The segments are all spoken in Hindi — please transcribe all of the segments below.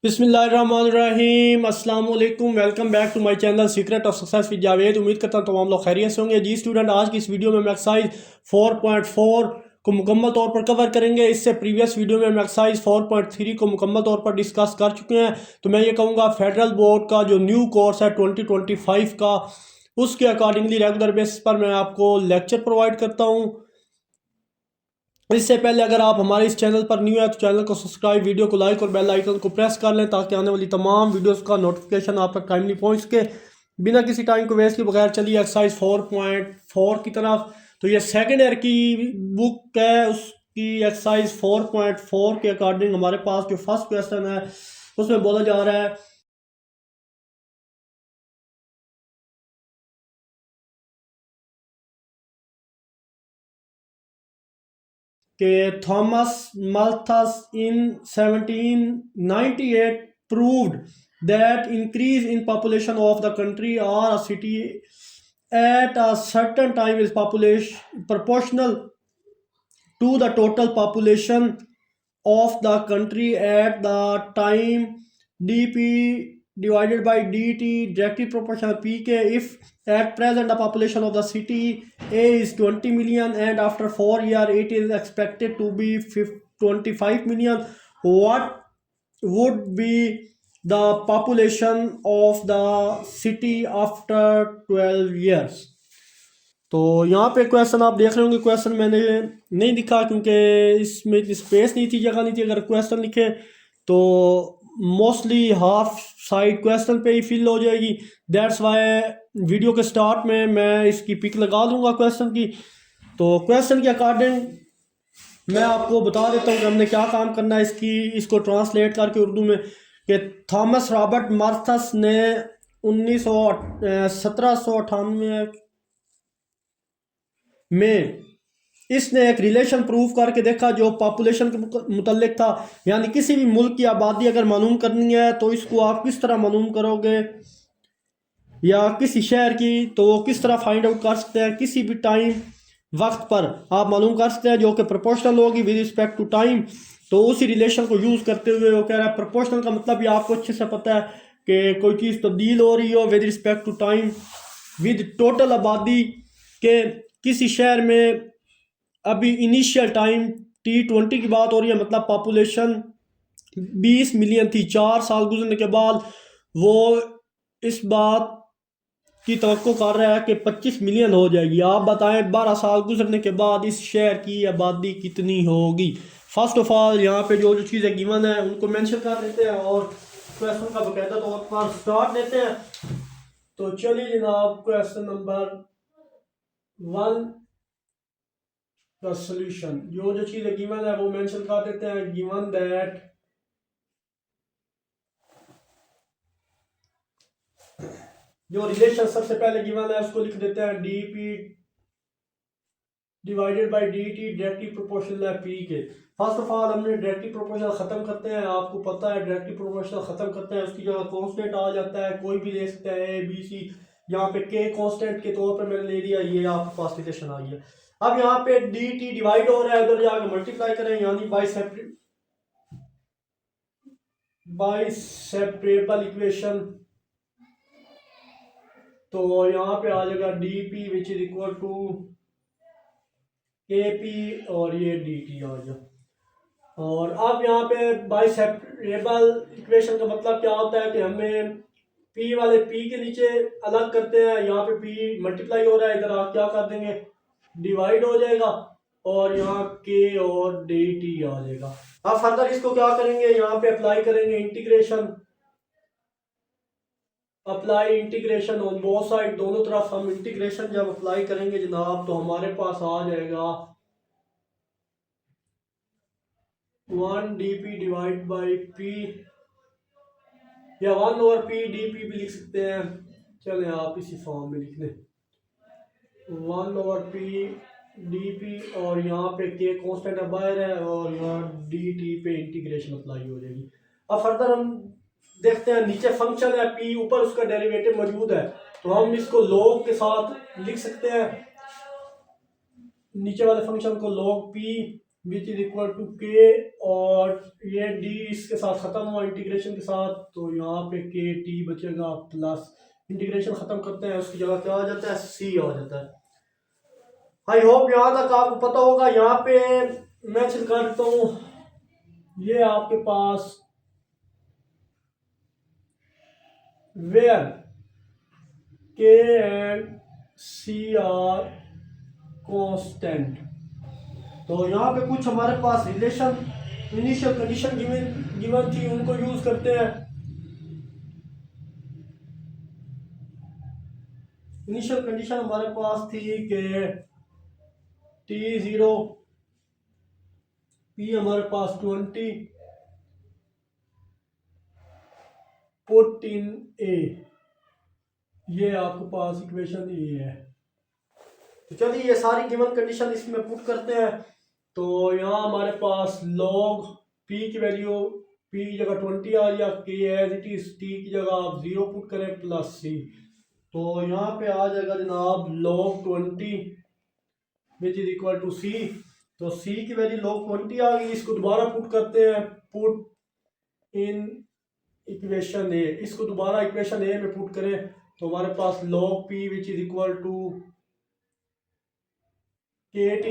बिस्मिल्लाहिर्रहमानिर्रहीम अस्सलाम वालेकुम। Welcome back to my channel secret of success with Javed. उम्मीद करता हूँ तमाम लोग खैरियत से होंगे। जी स्टूडेंट, आज की इस वीडियो में हम एक्सरसाइज 4.4 को मुकम्मल तौर पर कवर करेंगे। इससे प्रीवियस वीडियो में हम एक्सरसाइज 4.3 को मुकम्मल तौर पर डिस्कस कर चुके हैं। तो मैं ये कहूँगा फेडरल बोर्ड का जो न्यू कोर्स है 2025 का, उसके अकॉर्डिंगली रेगुलर बेसिस पर मैं आपको लेक्चर प्रोवाइड करता हूँ। इससे पहले अगर आप हमारे इस चैनल पर न्यू है तो चैनल को सब्सक्राइब, वीडियो को लाइक और बेल आइकन को प्रेस कर लें ताकि आने वाली तमाम वीडियोस का नोटिफिकेशन आप तक टाइमली पहुंच सके। बिना किसी टाइम को वेस्ट के बगैर चलिए एक्सरसाइज 4.4 की तरफ। तो ये सेकेंड ईयर की बुक है, उसकी एक्सरसाइज 4.4 के अकॉर्डिंग हमारे पास जो फर्स्ट क्वेश्चन है उसमें बोला जा रहा है कि Thomas Malthus in 1798 proved that increase in population of the country or a city at a certain time is population proportional to the total population of the country at the time dp divided by dt directly proportional pk. If at present the population of the city A is 20 million and after 4 years it is expected to be 25 million, what would be the population of the city after 12 years? तो यहाँ पे क्वेश्चन आप देख रहे होंगे। क्वेश्चन मैंने नहीं लिखा क्योंकि इसमें इतनी स्पेस नहीं थी, जगह नहीं थी। अगर क्वेश्चन लिखे तो मोस्टली हाफ साइड क्वेश्चन पे ही फिल हो जाएगी। दैट्स वाई वीडियो के स्टार्ट में मैं इसकी पिक लगा दूंगा क्वेश्चन की। तो क्वेश्चन के अकॉर्डिंग मैं आपको बता देता हूँ कि हमने क्या काम करना है। इसको ट्रांसलेट करके उर्दू में कि थॉमस रॉबर्ट मार्थस ने 1798 में इसने एक रिलेशन प्रूव करके देखा जो पॉपुलेशन के मुतल्लिक था। यानी किसी भी मुल्क की आबादी अगर मालूम करनी है तो इसको आप किस तरह मालूम करोगे, या किसी शहर की तो वो किस तरह फाइंड आउट कर सकते हैं। किसी भी टाइम वक्त पर आप मालूम कर सकते हैं जो कि प्रोपोर्शनल होगी विद रिस्पेक्ट टू टाइम। तो उसी रिलेशन को यूज़ करते हुए वो कह रहा है प्रोपोर्शनल का मतलब भी आपको अच्छे से पता है कि कोई चीज़ तब्दील हो रही हो with respect to time with total आबादी के। किसी शहर में अभी इनिशियल टाइम T20 की बात हो रही है, मतलब पॉपुलेशन 20 मिलियन थी। 4 साल गुजरने के बाद वो इस बात की तवक्को कर रहा है कि 25 मिलियन हो जाएगी। आप बताएं 12 साल गुजरने के बाद इस शहर की आबादी कितनी होगी। फर्स्ट ऑफ ऑल यहाँ पे जो जो चीज़ें गिवन है उनको मेंशन कर देते हैं और क्वेश्चन का बाकायदा तौर पर स्टार्ट देते हैं। तो चलिए जनाब, क्वेश्चन नंबर 1 का सोल्यूशन, जो जो चीज़ें गिवन है वो मेंशन कर देते हैं। गिवन दैट जो रिलेशन सबसे पहले गिवन है उसको लिख देते हैं dp divided by dt directly proportional है p के। फर्स्ट ऑफ ऑल हमने डायरेक्टली प्रोपोर्शनल खत्म करते हैं। आपको पता है डायरेक्टली प्रोपोर्शनल खत्म करते हैं उसकी जगह कांस्टेंट आ जाता है, कोई भी ले सकता है a b c। यहाँ पे k कांस्टेंट के तौर पर मैंने ले लिया, ये आपके पास रिलेशन आ गया। अब यहाँ पे dt डिवाइड हो रहा है, उधर जाके मल्टीप्लाई करें यानी बाई सेपरेबल इक्वेशन। तो यहाँ पे आ जाएगा dp which is equal to kp और ये dt आ गया। और अब यहाँ पे बाई सेपरेबल इक्वेशन का मतलब क्या होता है कि हमें p वाले p के नीचे अलग करते हैं। यहाँ पे p मल्टीप्लाई हो रहा है, इधर आप क्या कर देंगे डिवाइड हो जाएगा और यहाँ k और dt आ जाएगा। अब फर्दर इसको क्या करेंगे, यहाँ पे अप्लाई करेंगे integration. Apply integration on both side, दोनों तरफ हम इंटीग्रेशन जब अप्लाई करेंगे जनाब तो हमारे पास आ जाएगा 1 dp डिवाइड बाई p, या 1 ओवर p dp भी लिख सकते हैं। चलें आप इसी फॉर्म में लिख लें 1 ओवर p dp और यहाँ पे k कांस्टेंट बाहर है और यहाँ dt पे इंटीग्रेशन अप्लाई हो जाएगी। अब फर्दर हम देखते हैं, नीचे फंक्शन है p, ऊपर उसका डेरिवेटिव मौजूद है तो हम इसको log के साथ लिख सकते हैं। नीचे वाले फंक्शन को log p which is equal to K, और ये डी इसके साथ ख़त्म हुआ इंटीग्रेशन के साथ, तो यहाँ पे के टी बचेगा प्लस, इंटीग्रेशन ख़त्म करते हैं उसकी जगह क्या आ जाता है, सी आ जाता है। आई होप यहाँ तक आपको पता होगा। यहाँ पे मेंशन करता हूँ, ये आपके पास वेयर के एंड सी आर कांस्टेंट, तो यहाँ पे कुछ हमारे पास रिलेशन इनिशियल कंडीशन गिवन थी, उनको यूज करते हैं। इनिशियल कंडीशन हमारे पास थी कि T0, P हमारे पास 20, पुट इन ए, ये आपके पास इक्वेशन ए है। तो चलिए ये सारी गिवन कंडीशन इसमें पुट करते हैं। तो यहाँ हमारे पास लॉग P की वैल्यू, P की जगह 20 आ गया, K as it is, T की जगह आप 0 पुट करें प्लस C, तो यहाँ पे आ जाएगा जनाब log 20 which is equal to C। तो C की वैल्यू log 20 आ गई, इसको दोबारा पुट करते हैं, पुट इन इक्वेशन ए, इसको दोबारा इक्वेशन ए में पुट करें तो हमारे पास log P which is equal to KT,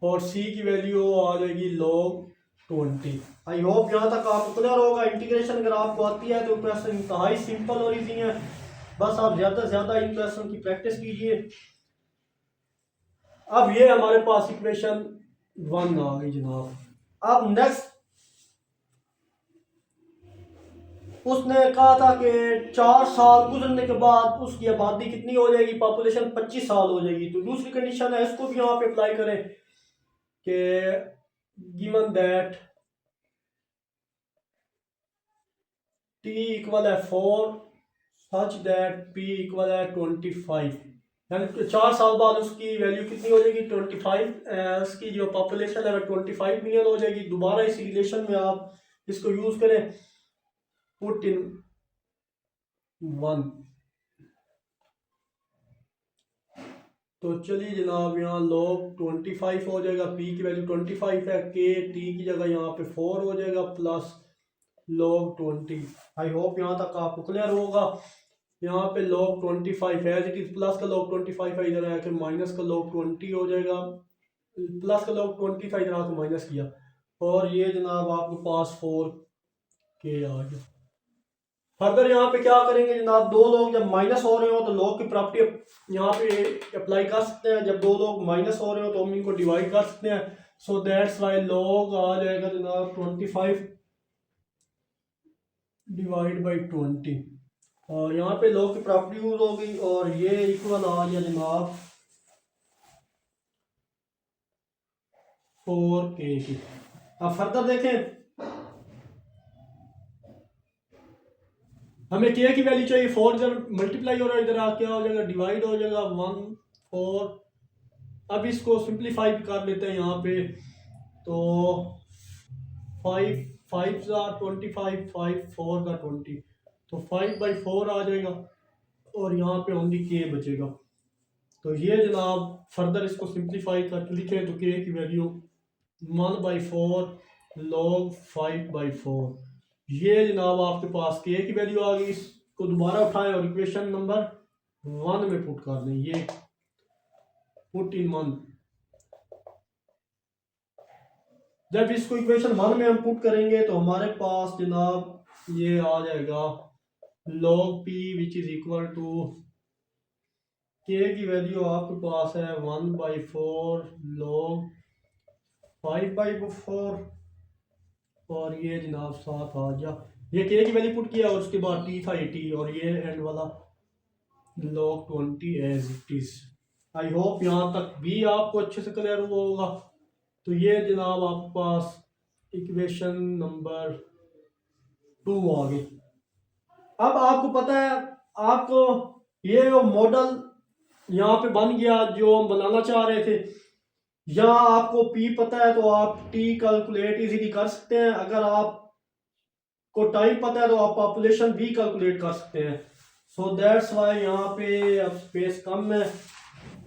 और C की वैल्यू आ जाएगी log 20। आई होप यहाँ तक आपको क्लियर होगा। इंटीग्रेशन अगर आपको आती है तो क्वेश्चन इंतहाई सिंपल और इजी है, बस आप ज़्यादा से ज़्यादा इन क्वेश्चन की प्रैक्टिस कीजिए। अब ये हमारे पास इक्वेशन 1 आ गई जनाब। अब नेक्स्ट उसने कहा था कि 4 साल गुजरने के बाद उसकी आबादी कितनी हो जाएगी, पॉपुलेशन 25 साल हो जाएगी। तो दूसरी कंडीशन है, इसको भी यहाँ पे अप्लाई करें कि गिवन दैट T इक्वल है 4 सच दैट P इक्वल है 25, यानी 4 साल बाद उसकी वैल्यू कितनी हो जाएगी 25, उसकी जो पॉपुलेशन है 25 मिलियन हो जाएगी। दोबारा इस रिलेशन में आप इसको यूज करें, पुट इन 1। तो चलिए जनाब यहाँ log 25 हो जाएगा, P की वैल्यू 25 है, K T की जगह यहाँ पे 4 हो जाएगा प्लस log 20। आई होप यहाँ तक आपको क्लियर होगा। यहाँ पे log 25 as it is, plus का log 25 है, इधर आके माइनस का log 20 हो जाएगा, प्लस का log 20 था, इधर आके माइनस किया, और ये जनाब आपके पास 4K आ गया। फर्दर यहाँ पे क्या करेंगे जनाब, दो लोग जब माइनस हो रहे हो तो log की प्रॉपर्टी यहाँ पे अप्लाई कर सकते हैं, जब दो लोग माइनस हो रहे हो तो हम इनको डिवाइड कर सकते हैं। सो दैट्स वाई log आ जाएगा जनाब 25 डिवाइड बाई 20, और यहाँ पे log की प्रॉपर्टी यूज हो गई, और ये इक्वल आ गया जनाब 4K की। अब फर्दर देखें, हमें के की वैल्यू चाहिए 4, जब मल्टीप्लाई हो रहा है इधर आ क्या हो जाएगा, डिवाइड हो जाएगा 1 4। अब इसको सिंप्लीफाई कर लेते हैं यहाँ पे, तो 5 5 25, 5 4 का 20, तो 5/4 आ जाएगा, और यहाँ पे ओनली के बचेगा। तो ये जनाब फर्दर इसको सिंप्लीफाई करके लिखे तो के की वैल्यू 1/4 log 5/4, ये जनाब आपके पास के की वैल्यू आ गई। इसको दोबारा उठाएं और इक्वेशन नंबर 1 में पुट कर दें, ये पुट इन 1। जब इसको इक्वेशन 1 में हम पुट करेंगे तो हमारे पास जनाब ये आ जाएगा log P which is equal to, K की वैल्यू आपके पास है 1/4 log 5/4, और ये जनाब साथ आ जा, ये के की वैल्यू पुट किया और उसके बाद टी था 80, और ये एंड वाला log 20 as it is. I hope यहाँ तक भी आपको अच्छे से क्लियर हुआ होगा। तो ये जनाब आपके पास इक्वेशन नंबर 2 आ गई। अब आपको पता है, आपको ये मॉडल यहाँ पे बन गया जो हम बनाना चाह रहे थे। यहाँ आपको P पता है तो आप T कैलकुलेट इजीली कर सकते हैं, अगर आप को टाइम पता है तो आप पॉपुलेशन भी कैलकुलेट कर सकते हैं। सो दैट्स वाई यहाँ पे अब स्पेस कम है,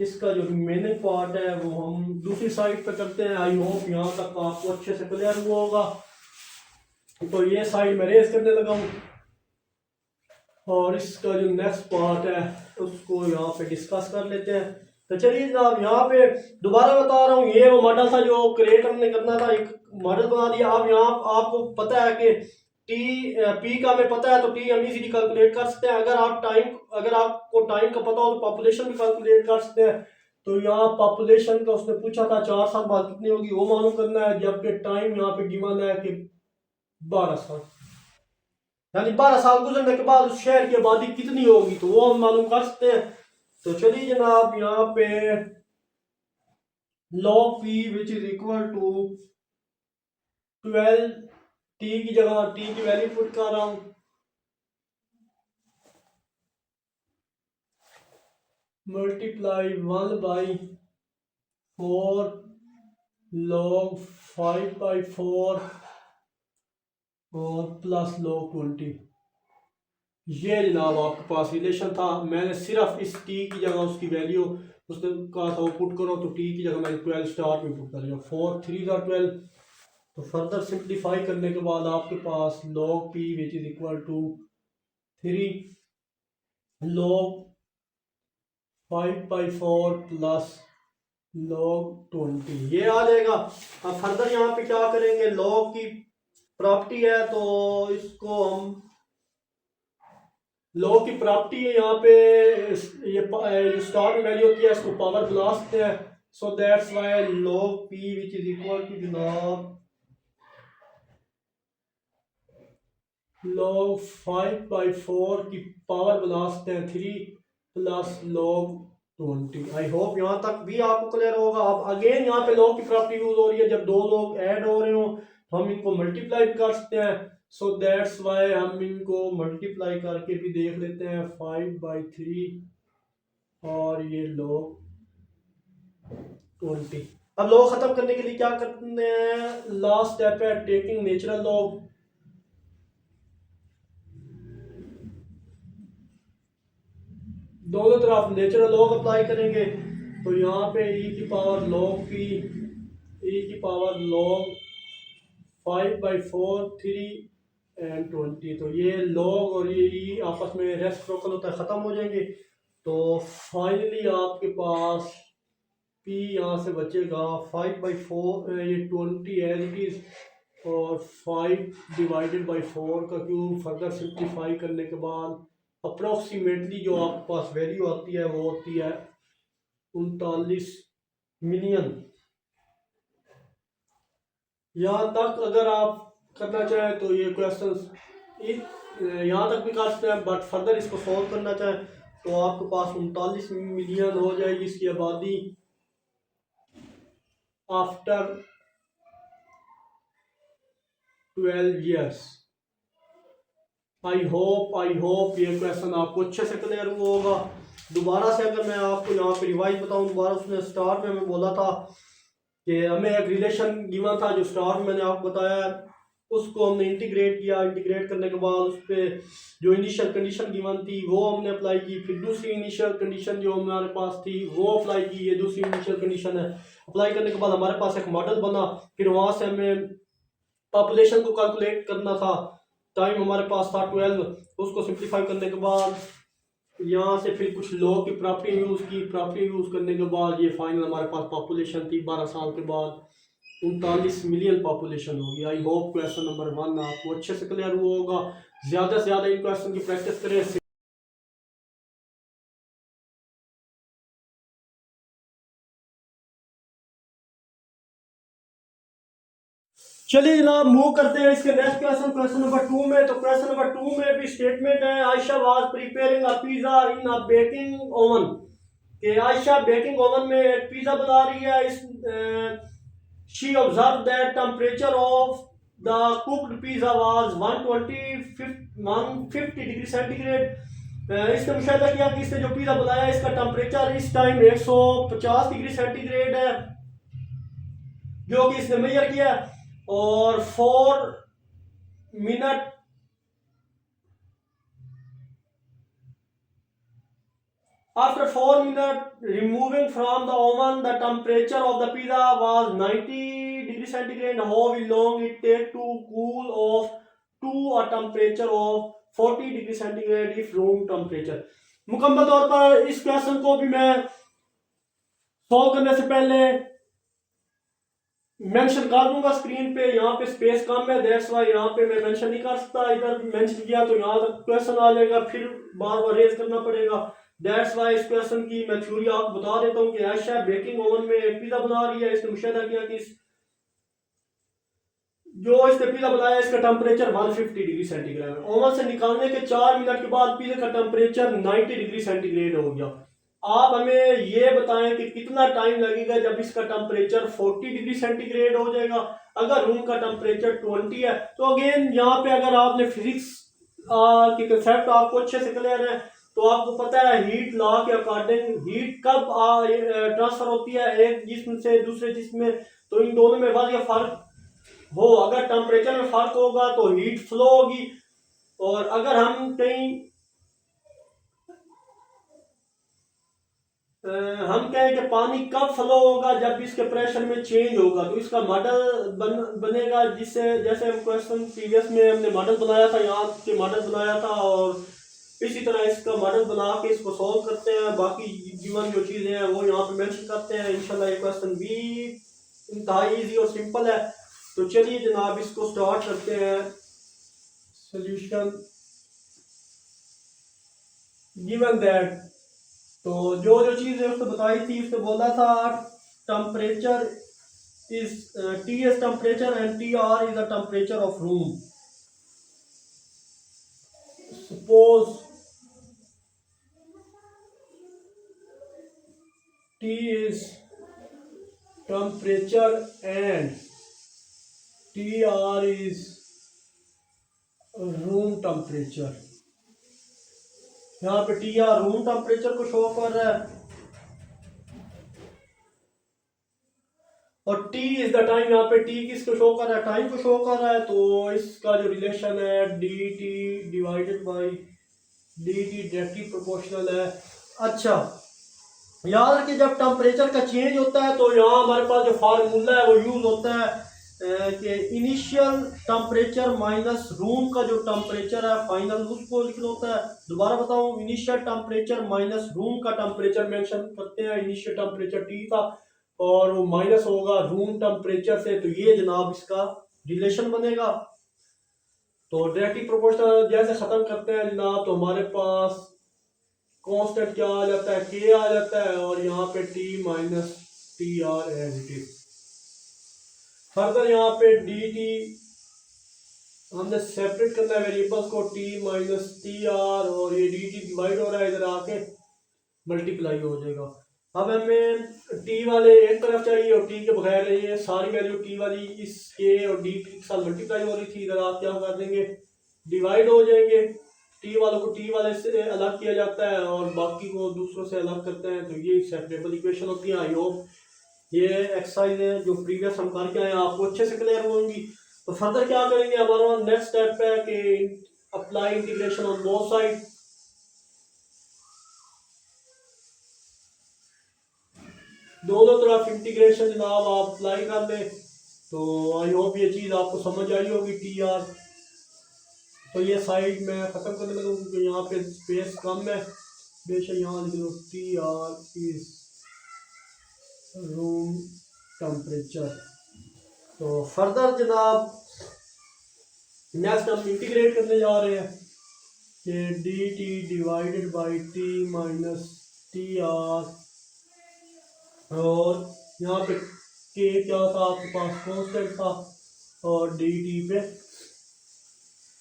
इसका जो रिमेनिंग पार्ट है वो हम दूसरी साइड पे करते हैं। आई होप यहाँ तक आपको अच्छे से क्लियर हुआ होगा। तो ये साइड में रेस करने लगा हूँ और इसका जो नेक्स्ट पार्ट है उसको यहाँ पे डिस्कस कर लेते हैं। तो चलिए जनाब, यहाँ पे दोबारा बता रहा हूँ, ये वो मॉडल था जो क्रिएटर ने करना था, एक मॉडल बना दिया। अब यहाँ आपको पता है कि पी का हमें पता है तो टी हम इजीली कैलकुलेट कर सकते हैं। अगर आपको टाइम का पता हो तो पॉपुलेशन भी कैलकुलेट कर सकते हैं। तो यहाँ पॉपुलेशन का उसने पूछा था 4 साल बाद कितनी होगी, वो मालूम करना है, जबकि टाइम यहाँ पे गिवन है कि 12 साल, यानी 12 साल गुजरने के बाद उस शहर की आबादी कितनी होगी, तो वो हम मालूम कर सकते हैं। तो चलिए जनाब, यहाँ पे log p which is equal to 12, T की जगह टी की वैल्यू पुट कर रहा हूं, मल्टीप्लाई 1/4 log 5/4 और प्लस log 20। ये जनाब आपके पास रिलेशन था। मैंने सिर्फ इस टी की जगह उसकी वैल्यू उसने कहा था वो पुट करो, तो टी की जगह मैंने 12 स्टार में पुट कर लिया। 4 3 12। तो फर्दर सिंप्लीफाई करने के बाद आपके पास log p which is equal to 3 log 5/4 plus log 20 ये आ जाएगा। अब फर्दर यहाँ पे क्या करेंगे, log की प्रॉपर्टी है तो इसको हम लॉग की प्रॉपर्टी है, यहाँ पे ये स्टार में वैल्यू होती है, इसको पावर बुला सकते हैं। So that's why log p which is equal to जनाब log 5/4 की पावर बुला सकते हैं 3 प्लस log 20। आई होप यहाँ तक भी आपको क्लियर होगा। अब अगेन यहाँ पे log की प्रॉपर्टी यूज हो रही है, जब दो लोग ऐड हो रहे हो तो हम इनको मल्टीप्लाई कर सकते हैं। सो दैट्स वाई हम इनको मल्टीप्लाई करके भी देख लेते हैं, 5/3 और ये log 20। अब log खत्म करने के लिए क्या करते हैं, लास्ट स्टेप है टेकिंग नेचुरल log। दोनों तरफ नेचुरल लॉग अप्लाई करेंगे। तो यहाँ पे e की पावर log p, e की पावर log 5/4 3 एंड 20। तो ये log और ये e आपस में रेसिप्रोकल होता है, ख़त्म हो जाएंगे। तो फाइनली आपके पास p यहाँ से बचेगा 5/4, ये 20 एज इट इज़ और 5/4 का क्यूब। फर्दर सिंप्लीफाई करने के बाद अप्रोक्सीमेटली जो आपके पास वैल्यू आती है वो होती है 39 मिलियन। यहाँ तक अगर आप करना चाहें तो ये क्वेश्चन यहाँ तक भी कर सकते हैं, बट फर्दर इसको सॉल्व करना चाहें तो आपके पास 39 मिलियन हो जाएगी इसकी आबादी आफ्टर 12 ईयर्स। आई होप ये क्वेश्चन आपको अच्छे से क्लियर हुआ होगा। दोबारा से अगर मैं आपको यहाँ पे रिवाइज बताऊँ, दोबारा उसने स्टार्ट में हमें बोला था कि हमें एक रिलेशन गिवन था जो स्टार्ट में मैंने आपको बताया, उसको हमने इंटीग्रेट किया। इंटीग्रेट करने के बाद उस पर जो इनिशियल कंडीशन गिवन थी वो हमने अप्लाई की। फिर दूसरी इनिशियल कंडीशन जो हमारे पास थी वो अप्लाई की। ये दूसरी इनिशियल कंडीशन है। अप्लाई करने के बाद हमारे पास एक मॉडल बना। फिर वहाँ से हमें पॉपुलेशन को कैलकुलेट करना था। टाइम हमारे पास था 12। उसको सिंप्लीफाई करने के बाद यहाँ से फिर कुछ लॉ की प्रॉपर्टी यूज़ की। प्रॉपर्टी यूज़ करने के बाद ये फाइनल हमारे पास पॉपुलेशन थी 12 साल के बाद 39 मिलियन पॉपुलेशन होगी। आई होप क्वेश्चन नंबर 1 आपको अच्छे से क्लियर हुआ होगा। ज़्यादा से ज़्यादा इन क्वेश्चन की प्रैक्टिस करें। चलिए जनाब, मूव करते हैं इसके नेक्स्ट क्वेश्चन, क्वेश्चन नंबर 2 में। तो क्वेश्चन नंबर 2 में भी स्टेटमेंट है, Ayesha was preparing a pizza in a baking oven. कि आयशा बेकिंग ओवन में एक पिज्जा बना रही है। इस she observe that temperature of the cooked pizza was 150 degree centigrade. इसने मुशाहिदा किया कि इसने जो पिज्जा बनाया इसका टेम्परेचर इस टाइम 150 डिग्री सेंटीग्रेड है, जो कि इसने मेजर किया। और 4 minute After 4 minutes removing from the oven, the temperature of the pizza was 90 degrees centigrade. How long it take to cool off to a temperature of 40 degree centigrade if room temperature. मुकम्मल तौर पर इस क्वेश्चन को भी मैं सॉल्व करने से पहले मेंशन कर दूंगा स्क्रीन पे। यहाँ पे स्पेस कम है, दैट्स वाई यहाँ पे मैं मेंशन नहीं कर सकता। इधर मेंशन किया तो यहाँ तक क्वेश्चन आ जाएगा, फिर बार बार रेज करना पड़ेगा। दैट्स वाई इस क्वेश्चन की मैं थ्योरी आपको बता देता हूँ कि आयशा बेकिंग ओवन में एक पिज्जा बना रही है। इसने मुशाहिदा किया कि जो इसने पिज्जा बनाया इसका टेम्परेचर 150 डिग्री सेंटीग्रेड है। ओवन से निकालने के 4 मिनट के बाद पिज्जा का टेम्परेचर 90 डिग्री सेंटीग्रेड हो गया। आप हमें ये बताएं कि कितना टाइम लगेगा जब इसका टेम्परेचर 40 डिग्री सेंटीग्रेड हो जाएगा। अगर रूम का टेम्परेचर 20 है तो अगेन यहाँ पे अगर आपने फिजिक्स के कंसेप्ट आपको अच्छे से क्लियर है तो आपको पता है हीट लॉ के अकॉर्डिंग हीट कब ट्रांसफर होती है एक जिस्म से दूसरे जिस्म में, तो इन दोनों में वाक़ई फर्क हो। अगर टेम्परेचर में फर्क होगा तो हीट फ्लो होगी, और अगर हम कहें कि पानी कब फ्लो होगा जब इसके प्रेशर में चेंज होगा, तो इसका मॉडल बनेगा जिससे जैसे हम क्वेश्चन प्रीवियस में हमने मॉडल बनाया था, यहाँ के मॉडल बनाया था, और इसी तरह इसका मॉडल बना के इसको सॉल्व करते हैं। बाकी जीवन जो चीज़ें हैं वो यहाँ पे मेंशन करते हैं। इंशाल्लाह ये क्वेश्चन भी इंतहाई ईजी और सिंपल है। तो चलिए जनाब इसको स्टार्ट करते हैं। सोल्यूशन गिवन दैट, तो जो जो चीज़ें उसने बताई थी उसने बोला था temperature is T is temperature and T R is the temperature of room. Suppose T is temperature and T R is room temperature. यहाँ पे टी आर रूम टेम्परेचर को शो कर रहा है और टी इज द टाइम। यहाँ पे टी किसको शो कर रहा है, टाइम को शो कर रहा है। तो इसका जो रिलेशन है D T divided by D T directly proportional है। अच्छा याद रखिए जब टेम्परेचर का चेंज होता है तो यहाँ हमारे पास जो फार्मूला है वो यूज होता है कि इनिशियल टेम्परेचर माइनस रूम का जो टेम्परेचर है फाइनल, उसको लिखना होता है। दोबारा बताऊं, इनिशियल टेम्परेचर माइनस रूम का टेम्परेचर मेंशन करते हैं। इनिशियल टेम्परेचर टी था और वो माइनस होगा रूम टेम्परेचर से, तो ये जनाब इसका रिलेशन बनेगा। तो डायरेक्टली प्रोपोर्शनल जैसे खत्म करते हैं जनाब तो हमारे पास कांस्टेंट क्या आ जाता है, के आ जाता है, और यहाँ पे T minus T R as it is. Further यहाँ पे डी टी हमने सेपरेट करना है वेरिएबल्स को, टी माइनस टी आर, और ये डी टी डिवाइड हो रहा है इधर आके मल्टीप्लाई हो जाएगा। अब हमें टी वाले एक तरफ चाहिए और टी के बगैर ये सारी वैल्यू टी वाली इस के और डी टी के साथ मल्टीप्लाई हो रही थी, इधर आप क्या कर देंगे डिवाइड हो जाएंगे। टी वालों को टी वाले से अलग किया जाता है और बाकी को दूसरों से अलग करते हैं, तो ये सेपरेबल इक्वेशन होती है। आई होप ये एक्सरसाइज है जो प्रीवियस हम करके आए आपको अच्छे से क्लियर होंगी। तो फर्दर क्या करेंगे, हमारा नेक्स्ट स्टेप है कि apply integration on both side. दोनों तरफ इंटीग्रेशन जनाब आप अप्लाई कर लें। तो आई होप ये चीज़ आपको समझ आई होगी टी आर। तो ये साइड में ख़त्म करने लगा क्योंकि यहाँ पे स्पेस कम है, बेशक यहाँ लिख लो T R is room temperature. तो फर्दर जनाब नेक्स्ट हम इंटीग्रेट करने जा रहे हैं कि D T divided by T minus T R, और यहाँ पे के क्या था आपके पास कांस्टेंट था, और डी टी पे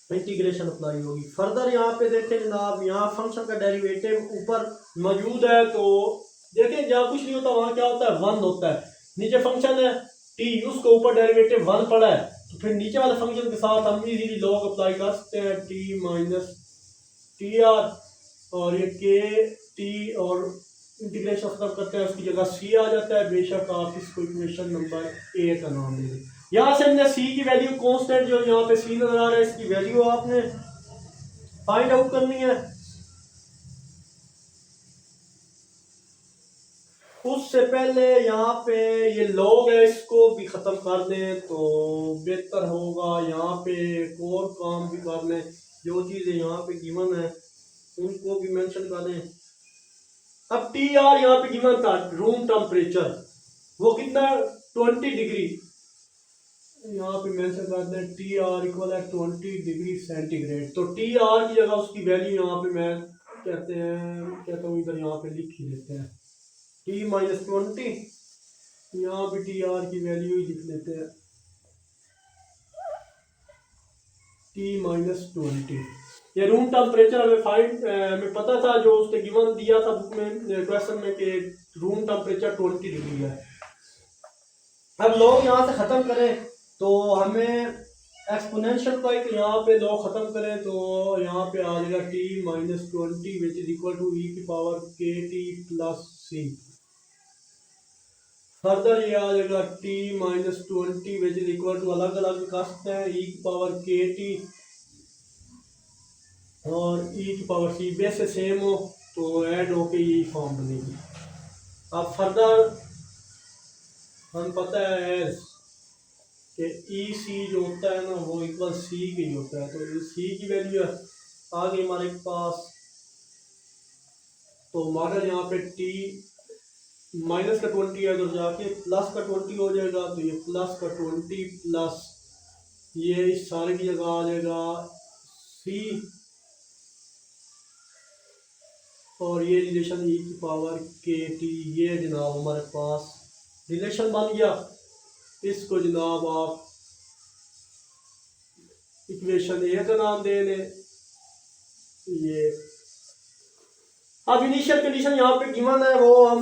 इंटीग्रेशन अप्लाई होगी। फर्दर यहाँ पे देखें जनाब, यहाँ फंक्शन का डेरिवेटिव ऊपर मौजूद है, तो देखें जहाँ कुछ नहीं होता वहाँ क्या होता है 1 होता है। नीचे फंक्शन है टी, उसके ऊपर डेरिवेटिव 1 पड़ा है, तो फिर नीचे वाले फंक्शन के साथ हम इजीली लॉग अप्लाई कर सकते हैं टी माइनस टी आर, और ये के टी और इंटीग्रेशन खत्म करते हैं उसकी जगह सी आ जाता है। बेशक आप इसको इक्वेशन नंबर ए का नाम दे दें। यहाँ से हमने सी की वैल्यू कांस्टेंट जो यहाँ पे सी नजर आ रहा है इसकी वैल्यू आपने फाइंड आउट करनी है। उससे पहले यहाँ पे ये लॉग है, इसको भी ख़त्म कर दें तो बेहतर होगा। यहाँ पे एक और काम भी कर लें, जो चीज़ें यहाँ पे गिवन है उनको भी मेंशन कर दें। अब टी आर यहाँ पे गिवन था, रूम टेम्परेचर, वो कितना 20 डिग्री, यहाँ पे मेंशन कर दें टी आर इक्वल है 20 डिग्री सेंटीग्रेड। तो टी आर की जगह उसकी वैल्यू यहाँ पे मैं कहता हूँ इधर यहाँ पे लिख ही लेते हैं T-20। यहाँ पे टी आर की वैल्यू ही लिख लेते हैं T-20। ये रूम टेम्परेचर हमें पता था, जो उसने गिवन दिया था बुक में क्वेश्चन में कि रूम टेम्परेचर 20 डिग्री है। अब लोग यहाँ से ख़त्म करें तो हमें एक्सपोनेंशियल का एक यहाँ पे लॉ ख़त्म करें तो यहाँ पे आ जाएगा T-20 which is equal to E की power KT plus C। Further ये आ जाएगा T-20 which is equal to, अलग अलग कर सकते हैं, ई की पावर KT और ई की पावर C। बेस से सेम हो तो ऐड होके यही फॉर्म बनेगी। अब फर्दर हम पता है एज कि ई सी जो होता है ना वो इक्वल सी के ही होता है, तो सी की वैल्यू आ गई हमारे पास। तो हमारा यहाँ पे टी माइनस का 20 है तो जाके प्लस का 20 हो जाएगा, तो ये प्लस का 20 प्लस ये इस सारे की जगह आ जाएगा सी, और ये रिलेशन ई की पावर KT, ये जनाब हमारे पास रिलेशन बन गया। इसको जनाब आप इक्वेशन ए का नाम दे दें। ये अब इनिशियल कंडीशन यहाँ पे गिवन है, वो हम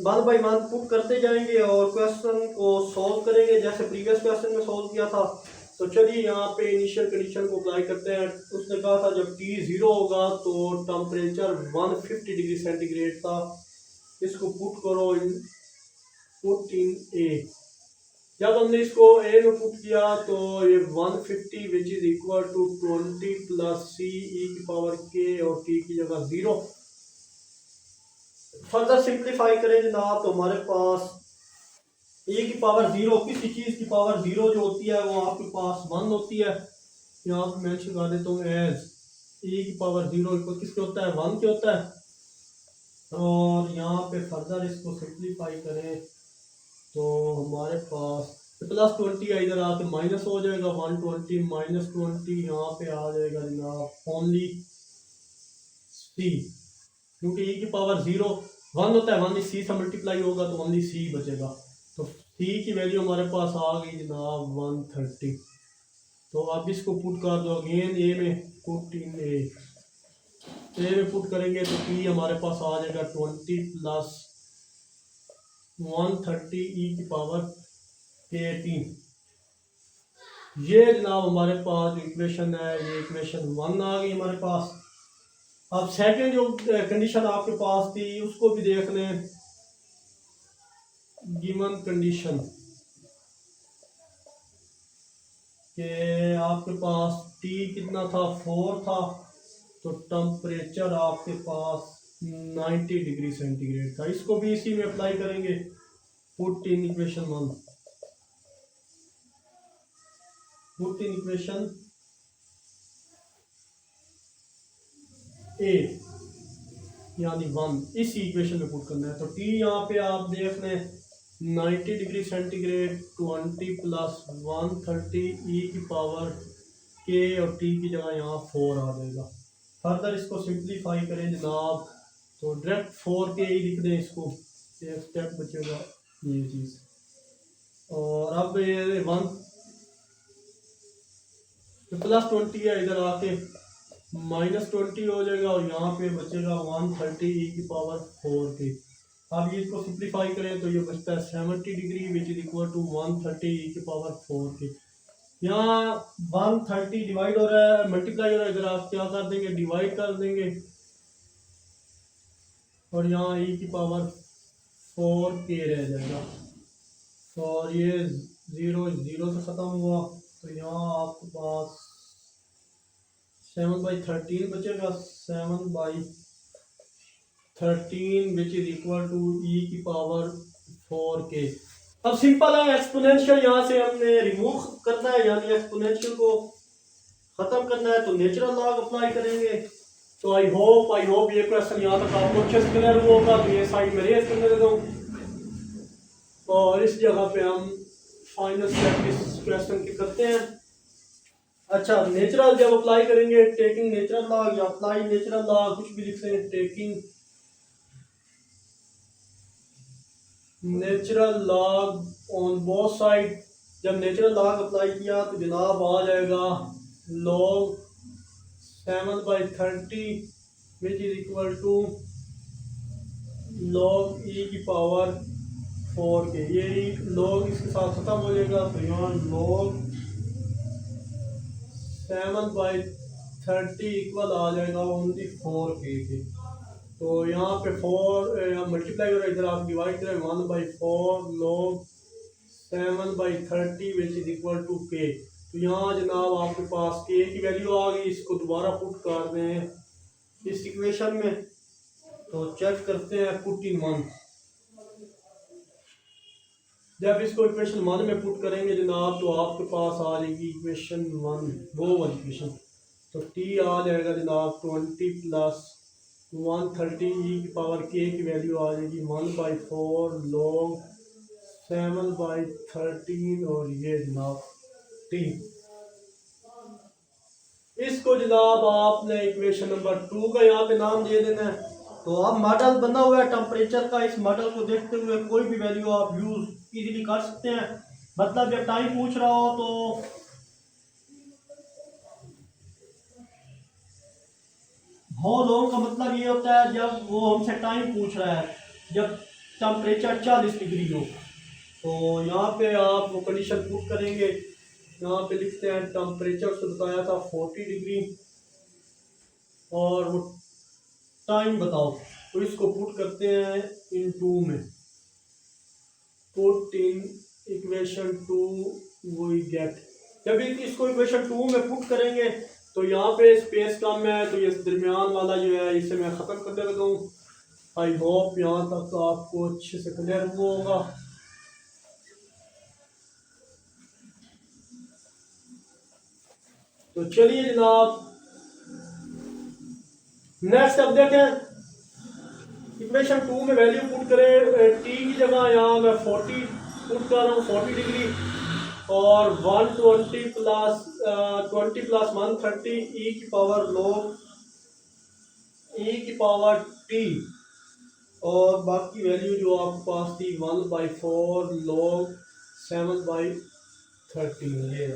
वन बाय वन पुट करते जाएंगे और क्वेश्चन को सॉल्व करेंगे जैसे प्रीवियस क्वेश्चन में सॉल्व किया था। तो चलिए यहाँ पे इनिशियल कंडीशन को अप्लाई करते हैं। उसने कहा था जब T 0 होगा तो टेम्परेचर 150 डिग्री सेंटीग्रेड था। इसको पुट करो पुट इन ए। जब हमने इसको ए में पुट किया तो ये 150 which is equal to 20 plus C E की पावर के और टी की जगह 0। फर्दर सिंप्लीफाई करें जनाब तो हमारे पास ए की पावर 0, किसी चीज़ की पावर 0 जो होती है वो आपके पास 1 होती है। यहाँ पे मैं लगा देता हूँ एज ए की पावर 0 किसके होता है 1 के होता है। और यहाँ पे फर्दर इसको सिंप्लीफाई करें तो हमारे पास प्लस 20 है, इधर आके माइनस हो जाएगा 120 माइनस 20, यहाँ पे आ जाएगा जनाब ओनली सी, क्योंकि ई की पावर 0 1 होता है, 1 सी से मल्टीप्लाई होगा तो ओनली सी बचेगा। तो सी की वैल्यू हमारे पास आ गई जनाब 130। तो अब इसको पुट कर दो अगेन ए में, पुट इन ए में पुट करेंगे तो पी हमारे पास आ जाएगा 20 प्लस 130 ई की पावर KT। ये जनाब हमारे पास इक्वेशन है, ये इक्वेशन 1 आ गई हमारे पास। अब सेकंड जो कंडीशन आपके पास थी उसको भी देख लें। गिवन कंडीशन के आपके पास T कितना था 4 था, तो टेम्परेचर आपके पास 90 डिग्री सेंटीग्रेड था। इसको भी इसी में अप्लाई करेंगे, put in equation 1, put in equation A यानी 1, इसी इक्वेशन में पुट करना है। तो T यहाँ पे आप देख लें 90 डिग्री सेंटीग्रेड 20 प्लस 130 ई की पावर K और T की जगह यहाँ 4 आ जाएगा। फर्दर इसको सिंप्लीफाई करें जनाब तो डायरेक्ट 4K ही लिख दें, इसको एक स्टेप बचेगा ये चीज़। और अब ये 1 प्लस 20 है, इधर आके माइनस 20 हो जाएगा और यहाँ पे बचेगा 130 ई की पावर 4K। अब ये इसको सिंप्लीफाई करें तो ये बचता है 70 degree which is equal to 130 E की पावर 4K। यहाँ 130 डिवाइड हो रहा है, मल्टीप्लाई हो रहा है, इधर आप क्या कर देंगे डिवाइड कर देंगे और यहाँ ई की पावर 4K रह जाएगा। और ये 0 से ख़त्म हुआ तो यहाँ आपके पास 7/13 बचेगा, 7/13 13 विच इज इक्वल टू ई की पावर 4k। अब सिंपल है, एक्सपोनेंशियल यहाँ से हमने रिमूव करना है, यानी एक्सपोनेंशियल को खत्म करना है, तो नेचुरल लॉग अप्लाई करेंगे। तो आई होप ये क्वेश्चन यहाँ तक आपको अच्छे से क्लियर हुआ होगा। तो ये साइड में रेज करने देता हूँ और इस जगह पे हम फाइनल स्टेप इस क्वेश्चन के करते हैं। अच्छा, नेचुरल जब अप्लाई करेंगे, टेकिंग नेचुरल लॉग या अप्लाई नेचुरल लॉग, कुछ भी लिख सकते हैं, taking natural log on both side. जब नेचुरल लॉग अप्लाई किया तो जनाब आ जाएगा log 7/30 which is equal to log E की पावर 4k। ये लॉग इसके साथ खत्म हो जाएगा, तो यहाँ लॉग 7/30 इक्वल आ जाएगा ओनली 4k के। तो यहाँ पे 4 मल्टीप्लाई करें, इधर आप डिवाइड करें, 1/4 log 7/30 which is equal to k। तो यहाँ जनाब आपके पास k की वैल्यू आ गई। इसको दोबारा पुट कर दें इस इक्वेशन में, तो चेक करते हैं पुट इन 1। जब इसको इक्वेशन 1 में पुट करेंगे जनाब, तो आपके पास आ जाएगी इक्वेशन 1, वो वाली इक्वेशन। तो t आ जाएगा जनाब 20 प्लस 130 ई की पावर k की वैल्यू आ जाएगी 1/4 लॉग 7/13 और ये जनाब t। इसको जनाब आपने इक्वेशन नंबर 2 का यहाँ पे नाम दे देना है। तो अब मॉडल बना हुआ है टेम्परेचर का, इस मॉडल को देखते हुए कोई भी वैल्यू आप यूज इजीली कर सकते हैं। मतलब जब टाइम पूछ रहा हो तो हाउ लॉन्ग का मतलब ये होता है जब वो हमसे टाइम पूछ रहा है, जब टेम्परेचर 40 डिग्री हो। तो यहाँ पे आप वो कंडीशन पुट करेंगे। यहाँ पे लिखते हैं टेम्परेचर से बताया था 40 डिग्री और वो टाइम बताओ। तो इसको पुट करते हैं इन 2 में, put in equation 2 we get. जब इसको इक्वेशन 2 में पुट करेंगे तो यहाँ पे स्पेस कम है, तो ये दरमियान वाला जो है इसे मैं ख़त्म कर देता हूँ। आई होप यहाँ तक आपको अच्छे से क्लियर हुआ होगा। तो चलिए जनाब नेक्स्ट अब देखें। इक्वेशन 2 में वैल्यू पुट करें, टी की जगह यहाँ मैं 40 पुट कर रहा हूँ, 40 डिग्री और 120 प्लस 130 ई की पावर लॉग ई की पावर टी और बाकी वैल्यू जो आपके पास थी 1/4 लॉग 7/13। ये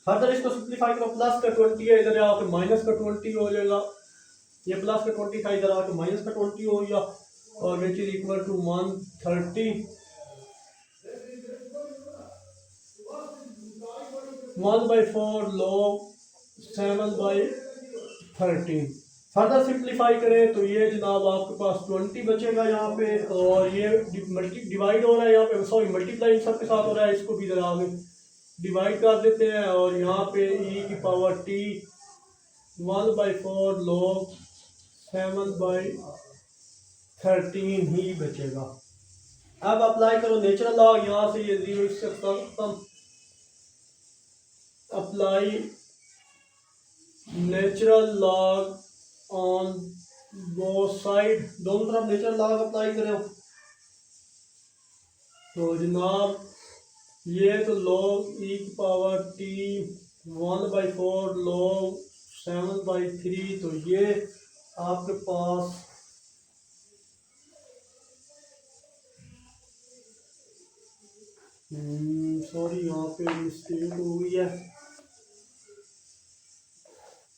फर्दर इसको सिंप्लीफाई करो, प्लस का 20 है, इधर आके माइनस का 20 हो जाएगा। ये प्लस का 20 था, इधर आके माइनस का 20 हो गया और which is equal to 130 1/4 log 7/13। Further simplify करें तो ये जनाब आपके पास 20 बचेगा यहाँ पे, और ये डिवाइड हो रहा है यहाँ पे, सॉरी मल्टीप्लाई सबके साथ हो रहा है, इसको भी जरा डिवाइड कर देते हैं और यहाँ पे ई की पावर टी 1/4 लॉग 7/13 ही बचेगा। अब अप्लाई करो नेचुरल लॉग, यहाँ से ये 0 इससे खत्म। Apply natural log on both side, दोनों तरफ नेचुरल लॉग अप्लाई करें। तो जनाब ये तो लॉग ई की पावर टी 1/4 लॉग 7/3, तो ये आपके पास सॉरी यहाँ पे मिस्टेक हो गई है।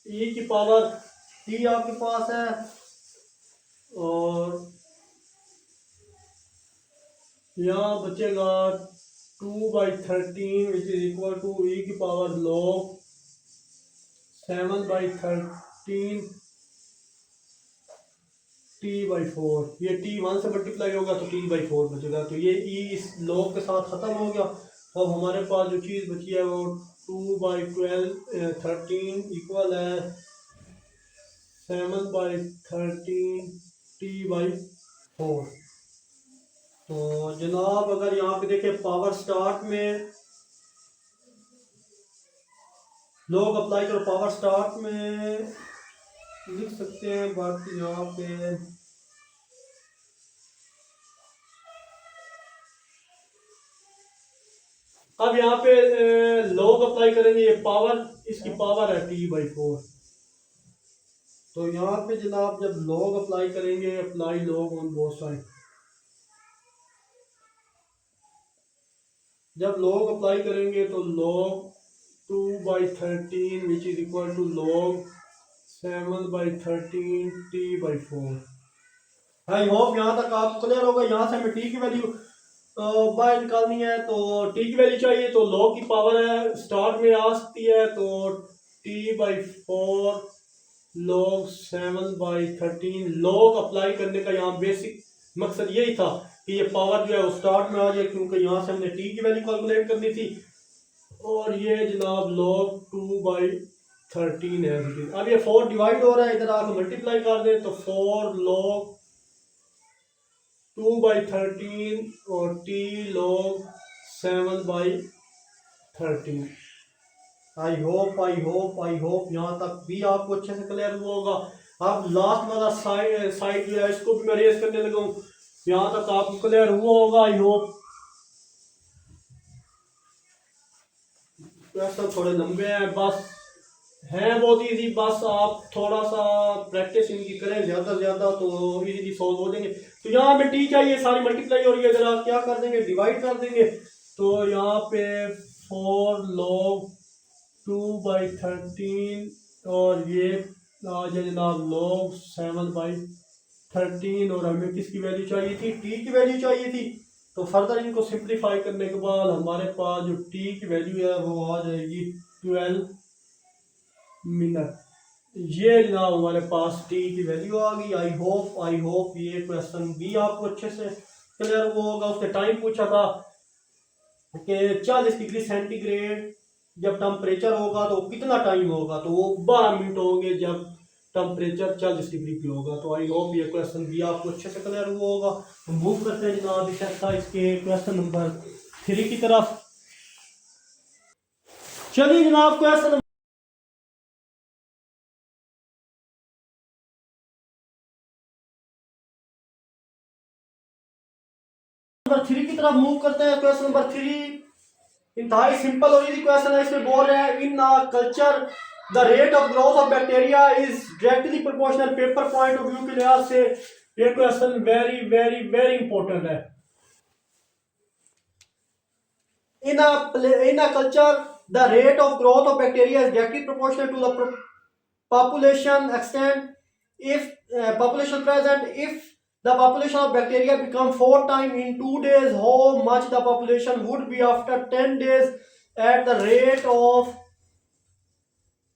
ई की पावर टी आपके पास है और यहाँ बचेगा 2/13 which is equal to E की पावर लॉग 7/13 t/4। ये t 1 से मल्टीप्लाई होगा तो t/4 बचेगा। तो ये e इस लॉग के साथ ख़त्म हो गया। अब हमारे पास जो चीज़ बची है वो 2/13 इक्वल है 7/13 T/4। तो जनाब अगर यहाँ पे देखें पावर स्टार्ट में लोग अप्लाई करो, पावर स्टार्ट में लिख सकते हैं, बाकी यहाँ पे अब यहाँ पे लोग अप्लाई करेंगे, ये पावर इसकी पावर है T/4। तो यहाँ पे जनाब जब लोग अप्लाई करेंगे, अप्लाई लोग ऑन बोथ साइड, जब लोग अप्लाई करेंगे तो log 2/13 which is equal to log 7/13 T/4। I hope यहाँ तक आपको क्लियर होगा। यहाँ से हमें टी की वैल्यू बाहर निकालनी है, तो टी की वैल्यू चाहिए तो log की पावर है स्टार्ट में आ सकती है, तो T/4 log 7/13। log अप्लाई करने का यहाँ बेसिक मकसद यही था कि ये पावर जो है वो स्टार्ट में आ जाए, क्योंकि यहाँ से हमने टी की वैल्यू कैलकुलेट करनी थी। और ये जनाब log 2/13 है। अब ये 4 डिवाइड हो रहा है, इधर आप मल्टीप्लाई कर दें तो 4 log 2/13 और t log 7/13। आई होप यहाँ तक भी आपको अच्छे से क्लियर हुआ होगा। अब लास्ट वाला साइड जो है इसको भी मैं रेस करने लगा हूँ, यहाँ तक आपको क्लियर हुआ होगा। आई होप क्वेश्चन थोड़े लंबे हैं, बस हैं बहुत इजी, बस आप थोड़ा सा प्रैक्टिस इनकी करें ज़्यादा से ज़्यादा तो इजीली सॉल्व हो जाएंगे। तो यहाँ हमें टी चाहिए, सारी मल्टीप्लाई हो रही है, अगर आप क्या कर देंगे डिवाइड कर देंगे, तो यहाँ पे 4 log 2/13 और ये आ जाए जनाब log 7/13। और हमें किसकी वैल्यू चाहिए थी, टी की वैल्यू चाहिए थी। तो फर्दर इनको सिंप्लीफाई करने के बाद हमारे पास जो टी की वैल्यू है वो आ जाएगी 12 मिनट। ये जनाब हमारे पास टी की वैल्यू आ गई। आई होप ये क्वेश्चन भी आपको अच्छे से क्लियर हुआ होगा। उसने टाइम पूछा था कि 40 डिग्री सेंटीग्रेड जब टेम्परेचर होगा तो कितना टाइम होगा, तो वो 12 मिनट होंगे जब टेम्परेचर 40 डिग्री पे होगा। तो आई होप ये क्वेश्चन भी आपको अच्छे से क्लियर हुआ होगा। तो मूव करते हैं जनाब इस एक्सरसाइज के क्वेश्चन नंबर 3 की तरफ। चलिए जनाब क्वेश्चन नंबर 3 की तरफ मूव करते हैं। क्वेश्चन नंबर 3 इंतहाई सिंपल और इजी क्वेश्चन है। इसमें बोल रहे हैं in culture the rate of growth of bacteria is directly proportional. Paper point of view के लिहाज से ये question very very very important है। in a culture the rate of growth of bacteria is directly proportional to the population extent. If population present, if the population of bacteria become 4 times in 2 days, how much the population would be after 10 days at the rate of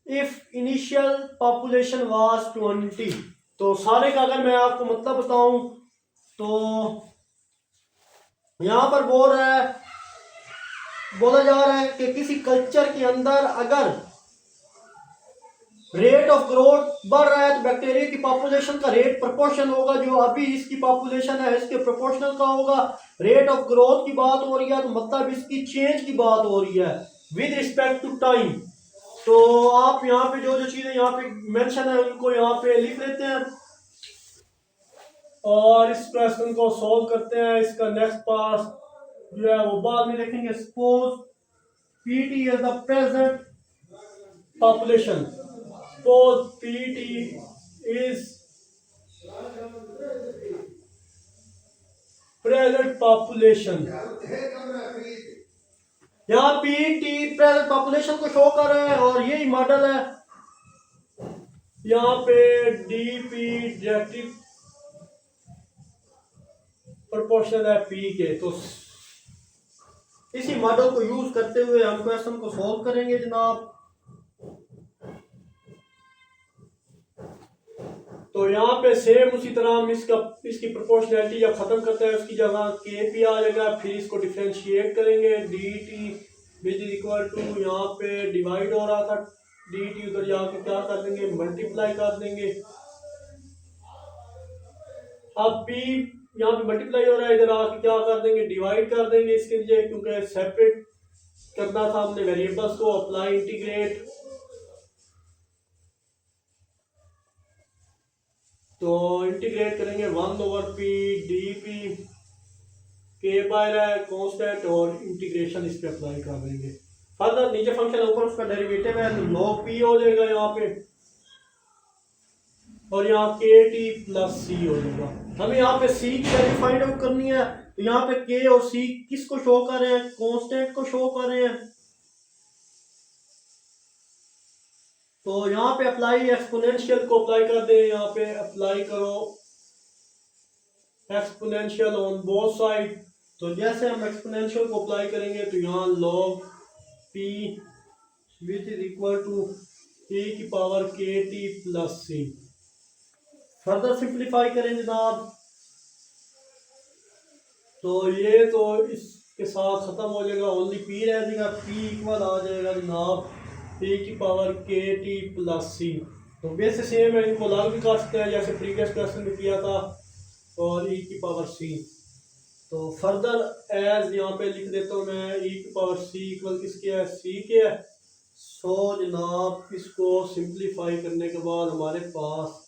if initial population was 20। तो सारे का अगर मैं आपको मतलब बताऊं तो यहां पर बोला जा रहा है कि किसी कल्चर के अंदर अगर रेट ऑफ ग्रोथ बढ़ रहा है तो बैक्टीरिया की पॉपुलेशन का रेट प्रोपोर्शन होगा, जो अभी इसकी पॉपुलेशन है इसके प्रोपोर्शनल का होगा। रेट ऑफ ग्रोथ की बात हो रही है तो मतलब इसकी चेंज की बात हो रही है विद रिस्पेक्ट टू टाइम। तो आप यहाँ पे जो जो चीजें यहाँ पे मेंशन है उनको यहाँ पे लिख लेते हैं और इस क्वेश्चन को सॉल्व करते हैं। इसका नेक्स्ट पार्ट जो है वो बाद में देखेंगे। Suppose PT is the present population, suppose PT is present population. यहाँ पीटी प्रेजेंट पॉपुलेशन को शो कर रहे हैं और यही मॉडल है। यहाँ पे डीपी डायरेक्टली प्रोपोर्शनल है पी के। तो इसी मॉडल को यूज करते हुए हम क्वेश्चन को सॉल्व करेंगे जनाब। तो यहाँ पे सेम उसी तरह हम इसकी प्रोपोर्शनैलिटी जब खत्म करते हैं उसकी जगह के पी आ जाएगा, फिर इसको डिफरेंशिएट करेंगे। D T which is equal to यहाँ पे डिवाइड हो रहा था डी टी, उधर जाके क्या कर देंगे मल्टीप्लाई कर देंगे। अब पी यहाँ पे मल्टीप्लाई हो रहा है, इधर आके क्या कर देंगे, डिवाइड कर देंगे इसके लिए, क्योंकि सेपरेट करना था हमने वेरिएबल्स को। अप्लाई इंटीग्रेट, तो इंटीग्रेट करेंगे 1/p डी पी के बाय है कांस्टेंट, और इंटीग्रेशन इस पे अप्लाई कर देंगे। फर्दर नीचे फंक्शन ऊपर उसका डेरिवेटिव है, तो log p हो जाएगा यहाँ पे, और यहाँ के टी प्लस सी हो जाएगा। हमें यहाँ पे सी की वैल्यू फाइंड आउट करनी है, तो यहाँ पे के और सी किसको शो कर रहे हैं, कांस्टेंट को शो कर रहे हैं। तो यहाँ पे अप्लाई एक्सपोनेंशियल को अप्लाई कर दें, यहाँ पे अप्लाई करो एक्सपोनेंशियल ऑन बोथ साइड। तो जैसे हम एक्सपोनेंशियल को अप्लाई करेंगे, तो यहाँ log p which is equal to A की पावर के टी प्लस सी। फर्दर सिंप्लीफाई करें जनाब, तो ये तो इसके साथ खत्म हो जाएगा, ओनली p रह जाएगा। p इक्वल आ जाएगा जनाब ए की पावर के टी प्लस सी। तो बेस सेम है, इनको लॉग भी कर सकते हैं जैसे प्रीवियस क्वेश्चन में किया था, और e की पावर c। तो फर्दर एज यहाँ पे लिख देता हूँ मैं, e की पावर c इक्वल किसके है, c के है। सो जनाब इसको सिंप्लीफाई करने के बाद हमारे पास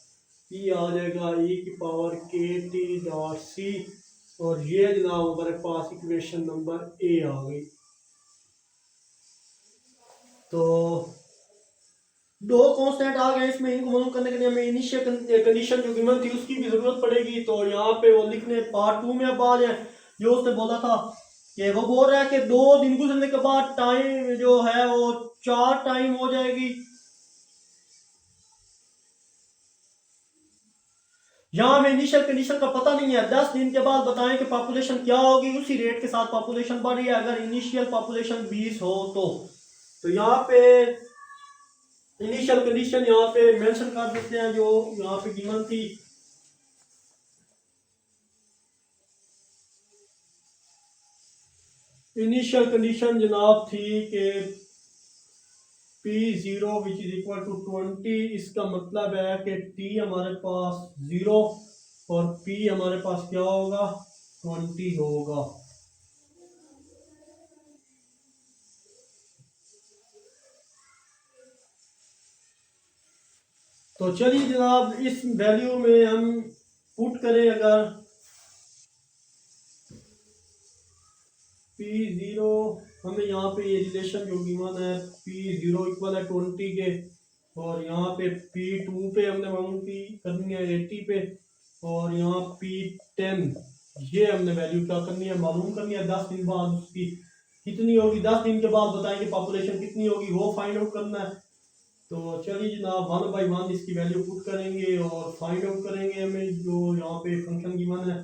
p आ जाएगा e की power K T dot C, और ये जनाब हमारे पास इक्वेशन नंबर ए आ गई। तो दो कांस्टेंट आ गए इसमें, इनको मालूम करने के लिए हमें इनिशियल कंडीशन जो गिवन थी उसकी भी जरूरत पड़ेगी। तो यहाँ पे वो लिखने पार्ट 2 में अब आ जाए, जो उसने बोला था कि वो बोल रहा है कि 2 दिन गुजरने के बाद टाइम जो है वो 4 टाइम हो जाएगी। यहाँ हमें इनिशियल कंडीशन का पता नहीं है, 10 दिन के बाद बताएं कि पॉपुलेशन क्या होगी, उसी रेट के साथ पॉपुलेशन बढ़ रही है अगर इनिशियल पॉपुलेशन 20 हो तो यहाँ पे इनिशियल कंडीशन यहाँ पे मेंशन कर देते हैं जो यहाँ पे गिवन थी। इनिशियल कंडीशन जनाब थी कि p0 which is equal to 20। इसका मतलब है कि t हमारे पास 0 और p हमारे पास क्या होगा, 20 होगा। तो चलिए जनाब इस वैल्यू में हम पुट करें, अगर p0 हमें यहाँ पे ये रिलेशन जो गिवन है p0 इक्वल है 20 के, और यहाँ पे p2 पे हमने मालूम की करनी है 80 पे, और यहाँ p10 ये हमने वैल्यू क्या करनी है, मालूम करनी है। 10 दिन बाद उसकी कितनी होगी, 10 दिन के बाद बताएंगे पॉपुलेशन कितनी होगी, वो फाइंड आउट करना है। तो चलिए जनाब 1 बाई 1 इसकी वैल्यू पुट करेंगे और फाइंड आउट करेंगे हमें जो यहाँ पे फंक्शन गिवन है।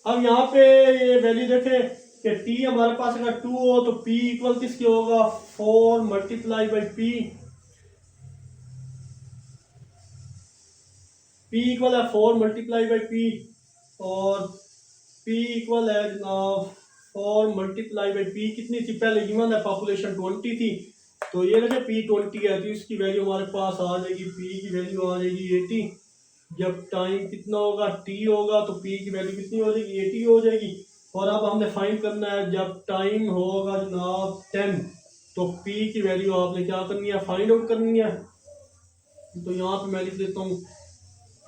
अब यहाँ पे ये वैल्यू देखें कि t हमारे पास अगर 2 हो तो p इक्वल किसके होगा, 4 multiply by p। p equal है 4 मल्टीप्लाई बाई p, और p इक्वल है जनाब 4 मल्टीप्लाई बाई p कितनी थी, पहले गिवन है पॉपुलेशन 20 थी, तो ये देखें p 20 है, तो इसकी वैल्यू हमारे पास आ जाएगी, p की वैल्यू आ जाएगी 80। जब टाइम कितना होगा, t होगा, तो p की वैल्यू कितनी हो जाएगी, 80 हो जाएगी। और अब हमने फाइंड करना है जब टाइम होगा जनाब 10, तो p की वैल्यू आपने क्या करनी है, फाइंड आउट करनी है। तो यहाँ पे मैं लिख देता हूँ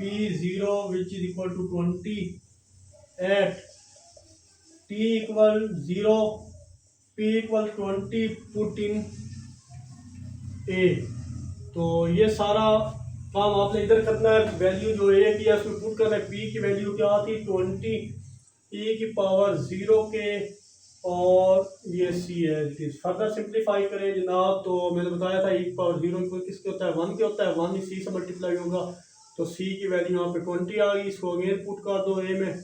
p0 which is equal to 20 at t equal 0, p equal 20 put in a। तो ये सारा काम आपने इधर करना है, वैल्यू जो ए की है उसमें पुट करना है। पी की वैल्यू क्या थी, 20 e की पावर 0 के, और ये सी है। फर्दर सिंप्लीफाई करें जनाब, तो मैंने बताया था e की पावर 0 इक्वल किसके होता है, 1 के होता है, 1 सी से मल्टीप्लाई होगा, तो सी की वैल्यू यहाँ पे 20 आ गई। इसको अगेन पुट कर दो ए में,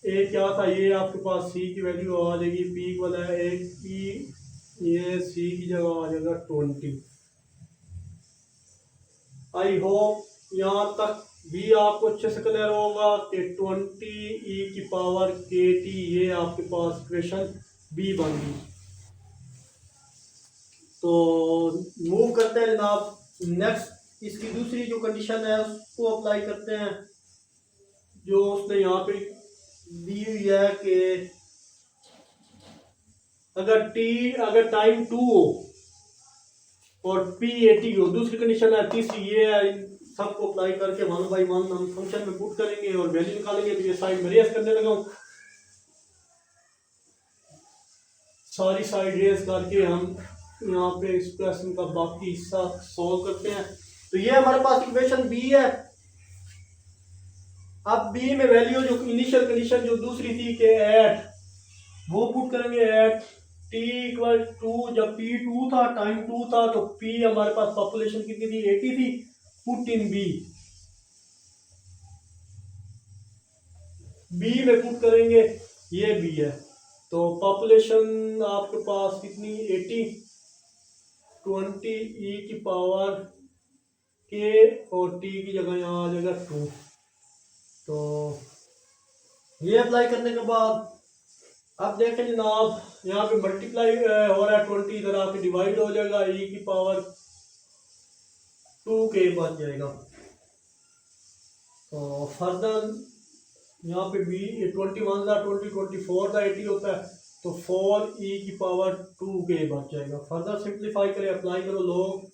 ए क्या था, ये आपके पास सी की वैल्यू आ जाएगी, पी इक्वल है एक पी, ये सी की जगह आ जाएगा 20। आई होप यहाँ तक भी आपको अच्छे से क्लियर होगा कि 20 ई की पावर के टी, ये आपके पास इक्वेशन बी बन गई। तो मूव करते हैं जनाब नेक्स्ट, इसकी दूसरी जो कंडीशन है उसको अप्लाई करते हैं, जो उसने यहाँ पे दी हुई है कि अगर टाइम 2 हो और P80 हो। दूसरी कंडीशन है, तीसरी ये है, इन सबको अप्लाई करके 1 बाई 1 हम फंक्शन में पुट करेंगे और वैल्यू निकालेंगे। तो ये साइड में रेस करने लगा हूँ, सारी साइड रेस करके हम यहाँ पे एक्सप्रेशन का बाकी हिस्सा सॉल्व करते हैं। तो ये हमारे पास इक्वेशन बी है। अब बी में वैल्यू जो इनिशियल कंडीशन जो दूसरी थी कि एट, वो पुट करेंगे एट टी इक्वल टू, जब पी 2 था, टाइम 2 था, तो पी हमारे पास पॉपुलेशन कितनी थी, 80 थी। पुट इन बी, बी में पुट करेंगे, ये बी है। तो पॉपुलेशन आपके पास कितनी, 80, 20 ई की पावर के और टी की जगह यहाँ आ जाएगा 2। तो ये अप्लाई करने के बाद अब देखें जनाब, यहाँ पे मल्टीप्लाई हो रहा है 20, इधर आके डिवाइड हो जाएगा, ई की पावर 2 के बन जाएगा। तो फर्दर यहाँ पे बी 21 था 20, 24 था 80 होता है, तो 4 ई की पावर 2 के बच जाएगा। फर्दर सिंप्लीफाई करें, अप्लाई करो लॉग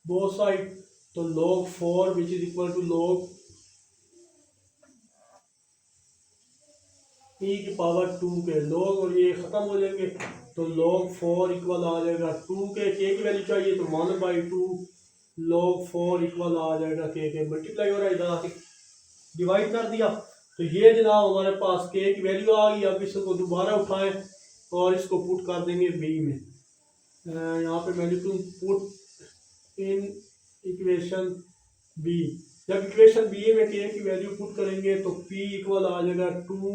बोथ साइड, तो log 4 which is equal to log e की पावर 2 के, log और ये खत्म हो जाएंगे, तो log 4 इक्वल आ जाएगा 2 के की वैल्यू चाहिए तो 1/2 log 4 इक्वल आ जाएगा के मल्टीप्लाई हो रहा है, इधर आके डिवाइड कर दिया। तो ये जनाब हमारे पास के की वैल्यू आ गई। अब इसको दोबारा उठाएं और इसको पुट कर देंगे बी में। यहाँ पे value put in equation B, जब इक्वेशन बी में के की वैल्यू पुट करेंगे तो p इक्वल आ जाएगा 2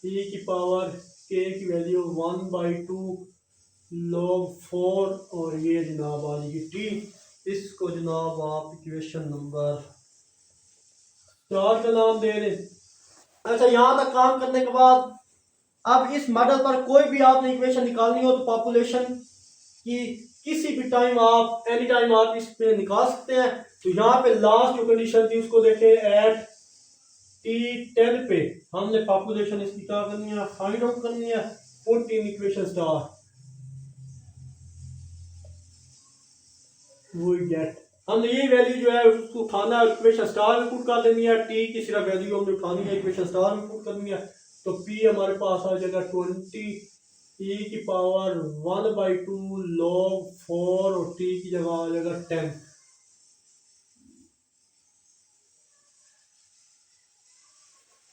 e की पावर k की वैल्यू 1/2 log 4 और ये जनाब आ जाएगी t। इसको जनाब आप इक्वेशन नंबर 4 का नाम दे दें। अच्छा, यहाँ तक काम करने के बाद अब इस मॉडल पर कोई भी आपने इक्वेशन निकालनी हो तो पॉपुलेशन की किसी भी टाइम आप एनी टाइम आप इस पे निकाल सकते हैं। तो यहाँ पे लास्ट जो कंडीशन थी उसको देखें, एट T10 पे हमने पॉपुलेशन इसकी क्या करनी है, फाइंड आउट करनी है। पुट इन इक्वेशन स्टार, वो गेट, हमने ये वैल्यू जो है उसको उठाना है, इक्वेशन स्टार में पुट कर देनी है। टी की सिर्फ वैल्यू हमने उठानी है, इक्वेशन स्टार में पुट करनी है। तो पी हमारे पास आ जाएगा 20 e की पावर 1/2 log 4 और t की जगह आ जाएगा 10।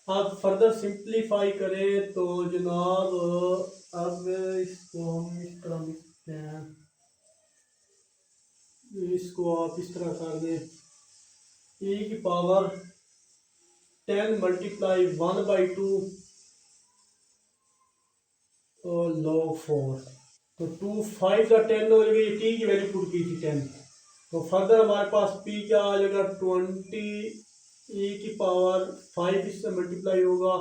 अब फर्दर सिंप्लीफाई करें तो जनाब अब इसको हम इस तरह लिखते हैं, इसको आप इस तरह कर दें, e की पावर 10 मल्टीप्लाई 1/2 और log 4, तो 2 5 का 10 हो जाएगी। टी की वैल्यू पुट की थी 10, तो फर्दर हमारे पास पी क्या आ जाएगा 20 e की पावर 5 इससे मल्टीप्लाई होगा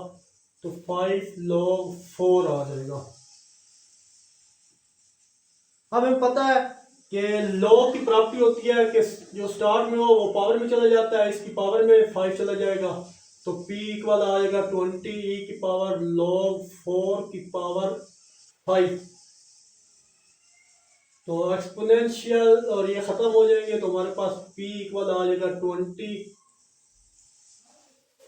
तो 5 log 4 आ जाएगा। अब हमें पता है कि log की प्रॉपर्टी होती है कि जो स्टार में हो वो पावर में चला जाता है, इसकी पावर में 5 चला जाएगा, तो p इक्वल आ जाएगा 20 e की पावर log 4 की पावर 5। तो एक्सपोनेंशियल और ये खत्म हो जाएंगे, तो हमारे पास p इक्वल आ जाएगा 20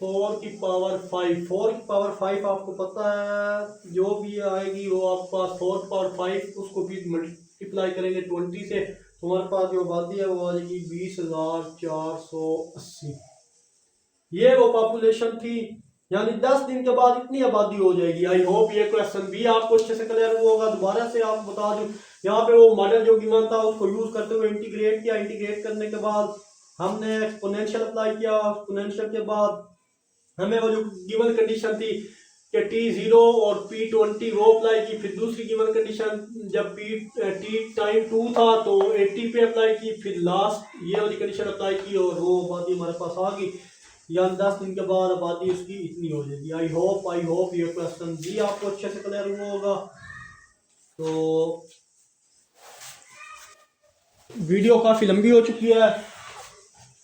4 की पावर 5। 4 की पावर 5 आपको पता है जो भी आएगी वो आपके पास 4 की पावर 5, उसको भी मल्टीप्लाई करेंगे 20 से, तो हमारे पास जो आबादी है वो आ जाएगी 20,480। ये वो पॉपुलेशन थी, यानी 10 दिन के बाद इतनी आबादी हो जाएगी। आई होप ये क्वेश्चन भी आपको अच्छे से क्लियर हुआ होगा। दोबारा से आपको बता दूं, यहाँ पे वो मॉडल जो गिवन था उसको यूज करते हुए इंटीग्रेट किया। इंटीग्रेट करने के बाद हमने एक्सपोनेंशियल अप्लाई किया, एक्सपोनेंशियल के बाद हमें वो जो गिवन कंडीशन थी कि T0 और P20 वो अप्लाई की। फिर दूसरी गिवन कंडीशन जब T टाइम 2 था तो 80 पे अप्लाई की। फिर लास्ट ये वाली कंडीशन अप्लाई की और वो आबादी हमारे पास आ गई। या 10 दिन के बाद आबादी उसकी इतनी हो जाएगी। आई होप ये क्वेश्चन भी आपको अच्छे से क्लियर हुआ होगा। तो वीडियो काफ़ी लंबी हो चुकी है,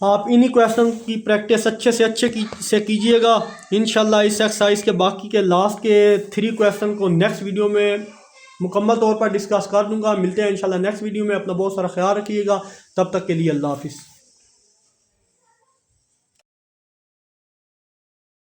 आप इन्हीं क्वेश्चन की प्रैक्टिस अच्छे से कीजिएगा। इंशाल्लाह इस एक्सरसाइज के बाकी के लास्ट के 3 क्वेश्चन को नेक्स्ट वीडियो में मुकम्मल तौर पर डिस्कस कर दूंगा। मिलते हैं इंशाल्लाह नेक्स्ट वीडियो में। अपना बहुत सारा ख्याल रखिएगा, तब तक के लिए अल्लाह हाफिज़।